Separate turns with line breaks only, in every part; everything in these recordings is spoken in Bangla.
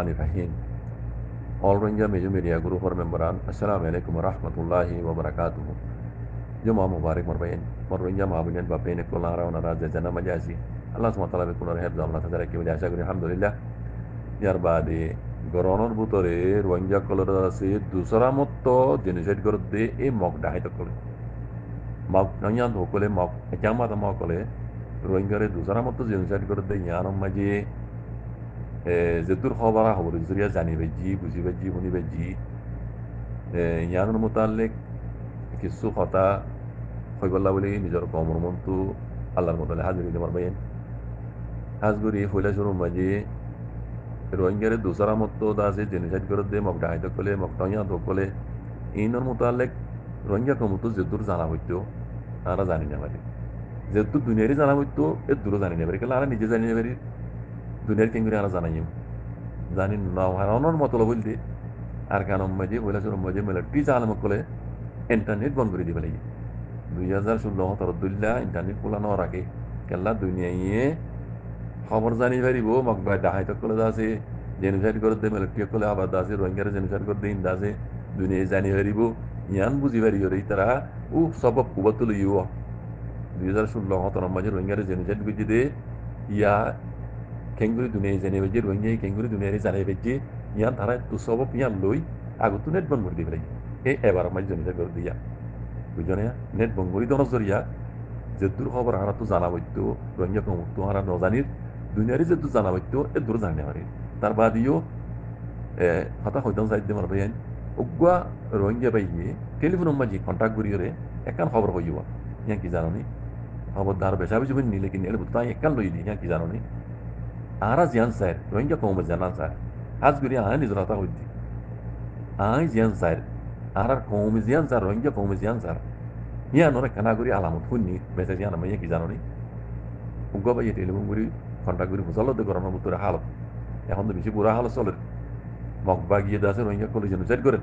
Bismillahirrahmanirrahim. All Rohingya Major Media Group for Memberan. Assalamualaikum warahmatullahi wabarakatuh. Juma Mubarak Marbain. Rohingya Mahabinin Bapain Kulara on Raja Jana Majazi. Allah SWT Bikunar Hebs Allah Tadaraki Majaza Guri Alhamdulillah. Yarbadi Goronor Butore Rohingya Color se दूसरा मत तो जेनोसाइड कर दे ए मक डाहे तो कोले मक नया तो कोले मक क्या मत मक कोले रोहिंग्या रे दूसरा मत तो जेनोसाइड कर दे यार मजे যেদুর খবরা খবর জুরিয়া জানিবে জি বুঝিবে জি শুনিবে জি ইয়ানোর মোতালেক কিছু কথা হইবল্লা বলে নিজের কমর মন্তু আল্লাহর মোতালে হাজির দিতে পারবেন হাজগুরি হইলা শুরু মাঝে রোহিঙ্গারে দুসরা মতো দাসে জেনোসাইড করে দে মক ডাহাইতে কলে মক টয়া দকলে ইনর মোতালেক রোহিঙ্গা কমতো যেদুর জানা হইতো তারা জানি না পারে যেহেতু দুনিয়ারই জানা হইতো এ দূরও জানি না পারে কেন আর নিজে জানি না পারি দুনিয়ার কেঙ্গুরি আর জানাই জানি না হারানোর মতো বলতে আর কেন মাঝে হইলা শুরু মাঝে মেলাটি জানাম কলে ইন্টারনেট বন্ধ করে দিবে লাগে 2016-17 ইন্টারনেট খোলানো রাখে কেলা দুনিয়ায় খবর জানি পারিব মক ডাহাইত কলে আছে জেনোসাইড করে দে মেলাটি কলে আবার আছে রোহিঙ্গারে জেনোসাইড করে দে ইন্দাছে দুনিয়ায় জানি পারিব ইয়ান বুঝি পারি ওরে তারা ও সব কুবাতুল ইউ 2016-17 মাঝে রোহিঙ্গারে জেনোসাইড করে দে ইয়া কেঙ্গুরি দুনিয়ায় জানি বেজে রোহিঙ্গাই কেঙ্গুরি দুনিয়ারে জানি বেজে ইয়ান তারা তো সব ইয়ান লই আগতো নেট বন্ধ করে দিবে লাগে এই এবার মাঝে জেনোসাইড করে দিয়া বুঝছো না নেট বন্ধ করে দেওয়ার জরিয়া যেদুর খবর হারা তো জানা বইতো রোহিঙ্গা কমতো হারা নজানির দুনিয়ারে যেদুর জানা বইতো এ দূর জানি পারে তার বাদিও হতা হইতাম সাইড দিয়ে মারবেন উগুয়া রোহিঙ্গা বাইয়ে টেলিফোন মাঝি কন্ট্যাক্ট করিয়ে একান খবর হইয়া ইয়া কি জানো নি খবর দার বেশা বেশি নিলে কি নিলে তাই একান লই দি ইয়া কি জানো নি আরা জিয়ান সাইড রোহিঙ্গা কম জানা স্যার আজ করি আয় নিজের হতা হইতি আয় জিয়ান সাইড আর কম জিয়ান স্যার রোহিঙ্গা কম জিয়ান স্যার ইয়া নরে কানা করি আলামত শুনি মেসেজ ইয়া নামে কি জানো নি উগুয়া বাইয়ে টেলিফোন করি কন্ট্যাক্ট করি বুঝালো তো গরমের ভিতরে হালত এখন তো বেশি বুড়া হালত চলে মগবা গিয়ে দাসে রোহিঙ্গা কলে জেনোসাইড করে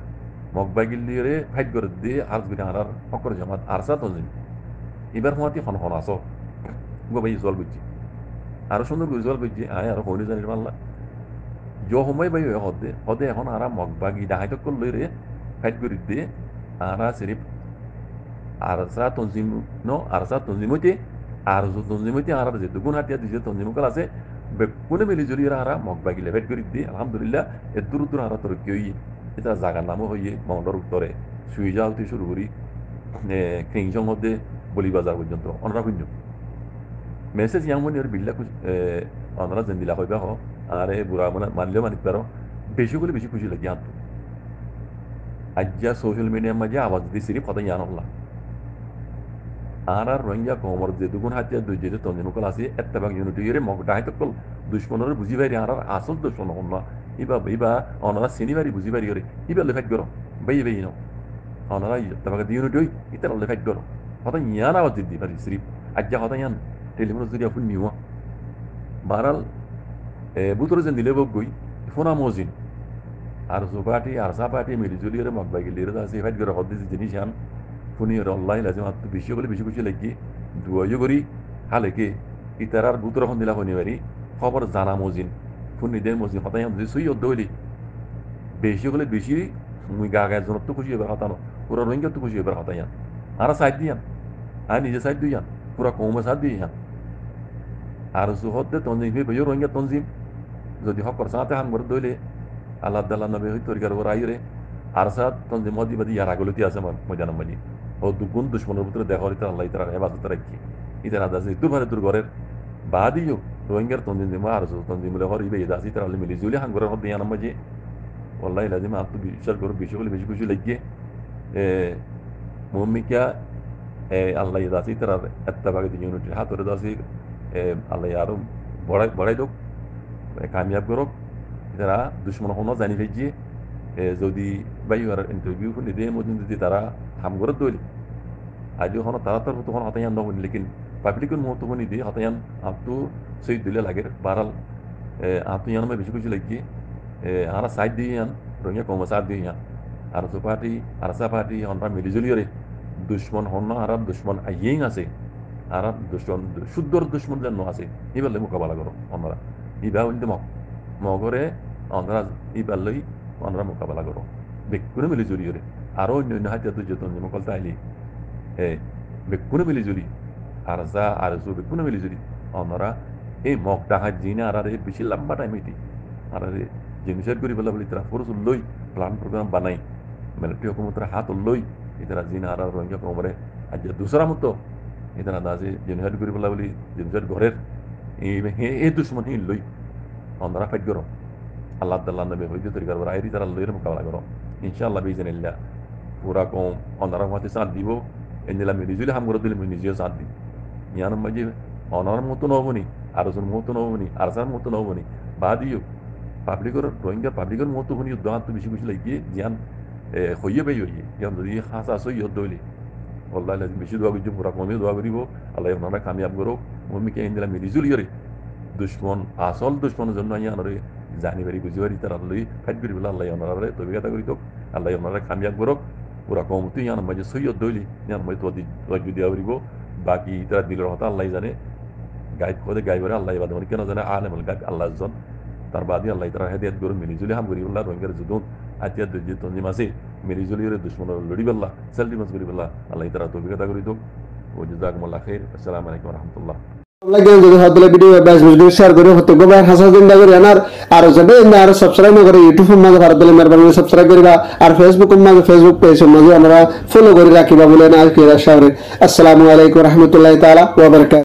মগবা গিয়ে ফাইট করে দিয়ে আর যদি আর অকর জমাত আরসা তো এবার হওয়াতে হন হন আসো ভাই জল বুঝছি আরো সুন্দর করে জল বুঝছি আয় আরো হইলে জানির পারলা সময় ভাই হদে হদে এখন আর মগবা গিয়ে ডাহাইত করলে রে ফাইট করে দিয়ে আর সিরিপ আরসা তঞ্জিম আরসা তঞ্জিম হইতে আর তঞ্জিম হইতে আর যে দুগুণ হাতিয়া দিছে তঞ্জিম কল আছে বেকুনে মিলি জুলি আর মগবা গিলে ফাইট করে দিয়ে আলহামদুলিল্লাহ এ দূর দূর আর তোর কি এটা জাগার নামও হইয়ে মাউন্ডার উত্তরে সুইজা হতে শুরু করি ক্রিংজং মধ্যে বলিবাজার পর্যন্ত অনরা পর্যন্ত মেসেজ ইয়াং মনে বিল্লা অনরা জেন্দিলা হইবা হ আরে বুড়া মানে মানলেও মানিত পারো বেশি করে বেশি খুশি লাগে আনতো আজ্জা সোশ্যাল মিডিয়ার মাঝে আওয়াজ দিয়ে সিরিপ কথা ইয়ান হল্লা আর রোহিঙ্গা কমর যে দুগুণ হাতিয়া দুই যেতে তঞ্জনকল আছে এত্তেবাক ইউনিটি এর মগ ডাহাই তকল দুশ্মনের বুঝি পারি আর আসল দুশ্মন হন ইবা অনরা চিনি পারি বুঝি পারি করে ইবা লেফাইট করো বাই ন অনরা এত্তেবাক ইউনিটি হই ইতারা লেফাইট করো কথা ইয়ান আওয়াজ দিতে পারি সিরিপ আজ্জা কথা ইয়ান টেলিফোন যদি আপনি নিও বারাল বুতরে যেন দিলে বই ফোনা মজিন আর জোপাটি আর সাপাটি মিলিজুলি মগ বাই গেলে আছে ফাইট করে হদ দিয়েছে জিনিস আন শুনি অল্লাহ লাজিম আর বেশি বলে বেশি খুশি লাগি দুয়াইও করি হালেকে ইতারার বুতর এখন দিলা শুনি পারি খবর জানা মজিন শুনি দে মজিন হতাই যদি সুই অদ্দ হইলি বেশি হলে বেশি মুই গা গায়ে জনত তো খুশি এবার হতানো পুরা রোহিঙ্গা তো খুশি এবার হতাই আর সাইড দিয়ান আর নিজে সাইড দিয়ান পুরা কমে সাইড দিয়ে আর সুহদ দে তঞ্জিম বেয়ে রোহিঙ্গা তঞ্জিম যদি হকর সাথে হান করে দইলে আল্লাহ দাল্লাহ নবী হই তরিকার ওর আইরে আর সাথ তঞ্জিম মদি বাদি ইয়ার আগলতি আছে আমার মজানাম মানি ও দুগুণ দুশ্মনের ভিতরে দেখা হলে আল্লাহ তারা হেফাজত রাখি ইতারা দাসে তোর ভারে তোর ঘরের বাদিও রোহিঙ্গার তঞ্জিম দিমা আর তঞ্জিম বলে হর ইবে দাসি তারা মিলি জুলি হান করে হদ ইয়ানাম মাঝে والله لازم আত্ম বিশ্বাস করো বেশি হলে বেশি খুশি লাগিয়ে মুমিকা আল্লাহ দাসি তারা এত্তাবাগে দি ইউনিটির হাত ধরে দাসি আল্লাহ আরো বড়াই দোক কামিয়াব করুক তারা দুশ্মন হনো জানি ফেজিয়ে যদি বাইর ইন্টারভিউ শুনি দিয়ে মধ্যে যদি তারা হাম করে দইল আজও হনো তারা তার তখন হতায়ান নহন লেকিন পাবলিকের মুহূর্ত শুনি দিয়ে হতায়ান আপটু সেই দিলে লাগে বারাল আপনি ইয়ান বেশি কিছু লাগিয়ে আর সাইড দিয়ে ইয়ান রঙিয়া কম সাইড দিয়ে ইয়ান আর সোপাটি আর সাপাটি হনরা মিলিজুলিয়রে দুশ্মন হন আর দুশ্মন আইয়েই আছে আর দুশ্মন শুদ্ধর দুশ্মন যেন আছে এবার মোকাবেলা করো অন্যরা ইবা হইতে মগরে অনরা ই পারলই অনরা মোকাবেলা করো বেকুনে মিলি জুলি করে আরো অন্য অন্য হাতিয়ার দুর্য তঞ্জিমকল তাইলি বেকুনে মিলি জুলি আর যা আর জু বেকুনে মিলি জুলি অনরা এই মগ ডাহাত জিনে আর এই বেশি লম্বা টাইম এটি আর জিনিসের করি বলে বলি তারা ফোর্স লই প্ল্যান প্রোগ্রাম বানাই মিলিটারি হুকুমতের হাত লই ইতারা জিনা আর রোহিঙ্গা কোমরে আজ দুসরা মতো ইতারা দাজে জিনিসের করি বলে বলি জিনিসের ঘরের এই দুশ্মন হি লই অনরা ফাইট করো আল্লাহ তাল্লাহ নবী হইতে তরিকার বড় আইরি তারা লইয়ের মোকাবেলা করো ইনশাআল্লাহ বিজনিল্লাহ পুরা কম অনরা মতে সাথ দিব এনজেলা মিলিজুলি হাম করে দিলে নিজেও সাথ দিই ইয়ান মাঝে অনার মতো নবনি আরজন মতো নবনি আরজার মতো নবনি বাদিও পাবলিকর রোহিঙ্গা পাবলিকর মতো হনি দাঁত বেশি বেশি লাগিয়ে জ্ঞান হইয়ে পাই হইয়ে জ্ঞান যদি হাস আস হইয়ে দইলে আল্লাহ বেশি দোয়া করছি পুরা কমে দোয়া করিব আল্লাহ ওনারা কামিয়াব করো মমিকে এনজেলা মিলিজুলি করে দুশ্মন আসল দুশ্মনের জন্য ইয়ানরে জানি বাড়ি বুঝি বাড়ি তার আল্লাহ ফাইট করি বলে আল্লাহ ওনারা তবিকাতা করি তো আল্লাহ ওনারা কামিয়াব করো পুরা কম তুই ইয়ান মাঝে সৈয়দ দইলি ইয়ান মাঝে তোয়া দিয়া করিব বাকি তারা দিলের কথা আল্লাহ জানে গাইড করে গাইবরে আল্লাহ বাদে মানে কেন জানে আলেমুল গাইব আল্লাহ জন তার বাদে আল্লাহ তারা হেদায়েত করে মিলিজুলি হাম করি বল্লাহ রোহিঙ্গার জুদুন আতিয়ার যে তঞ্জিম আছে মিলিজুলি দুশ্মন লড়ি বল্লাহ সেলফ ডিফেন্স করি বল্লাহ আল্লাহ তারা তবিকাতা করি তো ও জাযাকুমুল্লাহ খাইর আসসালামু আলাইকুম ওয়া রাহমাতুল্লাহ
লাগে যদি হতলে ভিডিও বেশ ভিডিও শেয়ার করে হতে গোবা হাসা জিন্দা করে আর যাবে আর সাবস্ক্রাইব করে ইউটিউব মাঝে ভারতলে মেহরবানি সাবস্ক্রাইব করিবা আর ফেসবুক মাঝে ফেসবুক পেজ মাঝে আমরা ফলো করে রাখিবা বলে না আর কি আসসালামু আলাইকুম ওয়া রাহমাতুল্লাহি তাআলা ওয়া বারাকাতুহু।